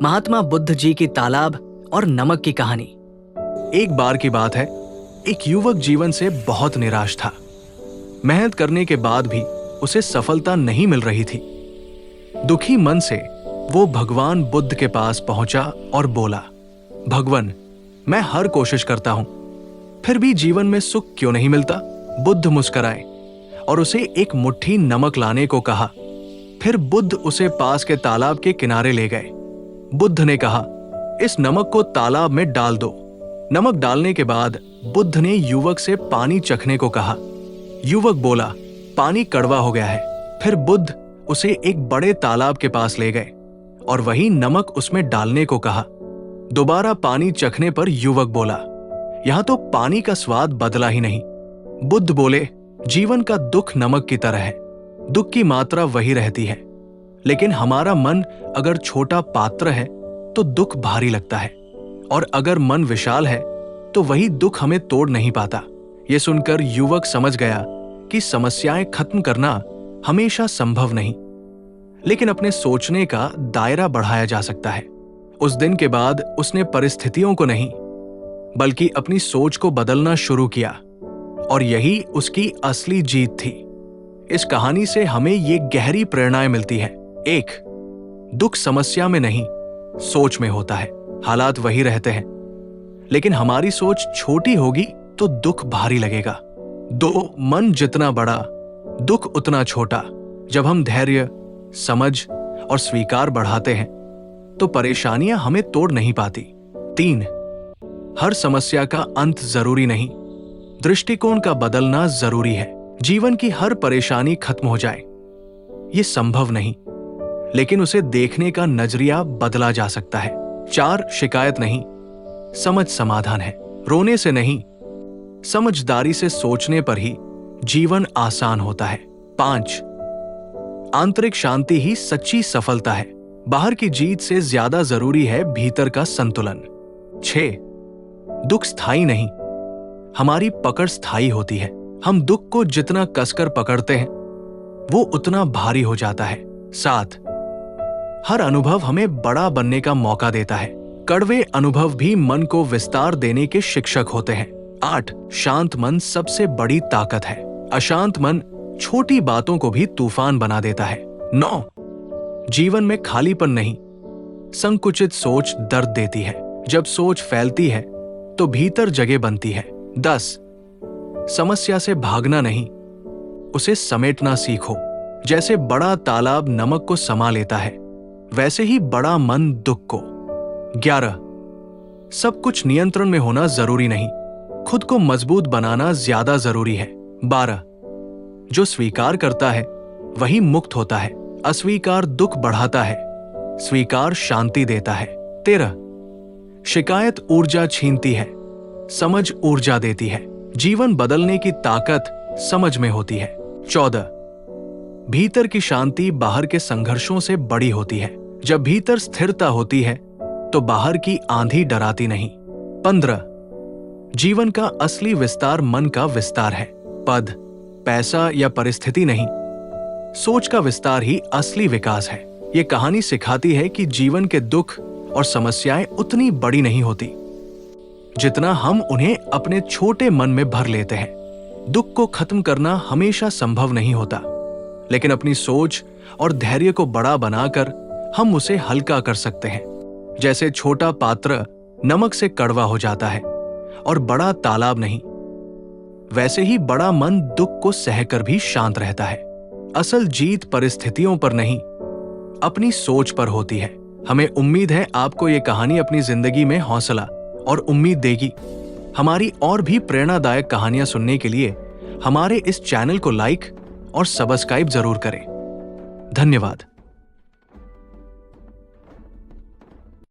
महात्मा बुद्ध जी की तालाब और नमक की कहानी। एक बार की बात है, एक युवक जीवन से बहुत निराश था। मेहनत करने के बाद भी उसे सफलता नहीं मिल रही थी। दुखी मन से वो भगवान बुद्ध के पास पहुंचा और बोला, भगवान, मैं हर कोशिश करता हूं, फिर भी जीवन में सुख क्यों नहीं मिलता। बुद्ध मुस्कुराए और उसे एक मुट्ठी नमक लाने को कहा। फिर बुद्ध उसे पास के तालाब के किनारे ले गए। बुद्ध ने कहा, इस नमक को तालाब में डाल दो। नमक डालने के बाद बुद्ध ने युवक से पानी चखने को कहा। युवक बोला, पानी कड़वा हो गया है। फिर बुद्ध उसे एक बड़े तालाब के पास ले गए और वही नमक उसमें डालने को कहा। दोबारा पानी चखने पर युवक बोला, यहां तो पानी का स्वाद बदला ही नहीं। बुद्ध बोले, जीवन का दुख नमक की तरह है, दुख की मात्रा वही रहती है, लेकिन हमारा मन अगर छोटा पात्र है तो दुख भारी लगता है, और अगर मन विशाल है तो वही दुख हमें तोड़ नहीं पाता। यह सुनकर युवक समझ गया कि समस्याएं खत्म करना हमेशा संभव नहीं, लेकिन अपने सोचने का दायरा बढ़ाया जा सकता है। उस दिन के बाद उसने परिस्थितियों को नहीं बल्कि अपनी सोच को बदलना शुरू किया, और यही उसकी असली जीत थी। इस कहानी से हमें ये गहरी प्रेरणाएं मिलती है। 1. दुख समस्या में नहीं, सोच में होता है। हालात वही रहते हैं, लेकिन हमारी सोच छोटी होगी तो दुख भारी लगेगा। 2. मन जितना बड़ा, दुख उतना छोटा। जब हम धैर्य, समझ और स्वीकार बढ़ाते हैं तो परेशानियां हमें तोड़ नहीं पाती। 3. हर समस्या का अंत जरूरी नहीं, दृष्टिकोण का बदलना जरूरी है। जीवन की हर परेशानी खत्म हो जाए, ये संभव नहीं, लेकिन उसे देखने का नजरिया बदला जा सकता है। 4. शिकायत नहीं, समझ समाधान है। रोने से नहीं, समझदारी से सोचने पर ही जीवन आसान होता है। 5. आंतरिक शांति ही सच्ची सफलता है। बाहर की जीत से ज्यादा जरूरी है भीतर का संतुलन। 6. दुख स्थायी नहीं, हमारी पकड़ स्थायी होती है। हम दुख को जितना कसकर पकड़ते हैं वो उतना भारी हो जाता है। 7. हर अनुभव हमें बड़ा बनने का मौका देता है। कड़वे अनुभव भी मन को विस्तार देने के शिक्षक होते हैं। 8. शांत मन सबसे बड़ी ताकत है। अशांत मन छोटी बातों को भी तूफान बना देता है। 9. जीवन में खालीपन नहीं, संकुचित सोच दर्द देती है। जब सोच फैलती है तो भीतर जगह बनती है। 10. समस्या से भागना नहीं, उसे समेटना सीखो। जैसे बड़ा तालाब नमक को समा लेता है, वैसे ही बड़ा मन दुख को। 11. सब कुछ नियंत्रण में होना जरूरी नहीं, खुद को मजबूत बनाना ज्यादा जरूरी है। 12. जो स्वीकार करता है वही मुक्त होता है। अस्वीकार दुख बढ़ाता है, स्वीकार शांति देता है। 13. शिकायत ऊर्जा छीनती है, समझ ऊर्जा देती है। जीवन बदलने की ताकत समझ में होती है। 14. भीतर की शांति बाहर के संघर्षों से बड़ी होती है। जब भीतर स्थिरता होती है तो बाहर की आंधी डराती नहीं। 15. जीवन का असली विस्तार मन का विस्तार है, पद, पैसा या परिस्थिति नहीं। सोच का विस्तार ही असली विकास है। ये कहानी सिखाती है कि जीवन के दुख और समस्याएं उतनी बड़ी नहीं होती जितना हम उन्हें अपने छोटे मन में भर लेते हैं। दुख को खत्म करना हमेशा संभव नहीं होता, लेकिन अपनी सोच और धैर्य को बड़ा बनाकर हम उसे हल्का कर सकते हैं। जैसे छोटा पात्र नमक से कड़वा हो जाता है और बड़ा तालाब नहीं, वैसे ही बड़ा मन दुख को सहकर भी शांत रहता है। असल जीत परिस्थितियों पर नहीं, अपनी सोच पर होती है। हमें उम्मीद है आपको ये कहानी अपनी जिंदगी में हौसला और उम्मीद देगी। हमारी और भी प्रेरणादायक कहानियां सुनने के लिए हमारे इस चैनल को लाइक और सब्सक्राइब जरूर करें। धन्यवाद।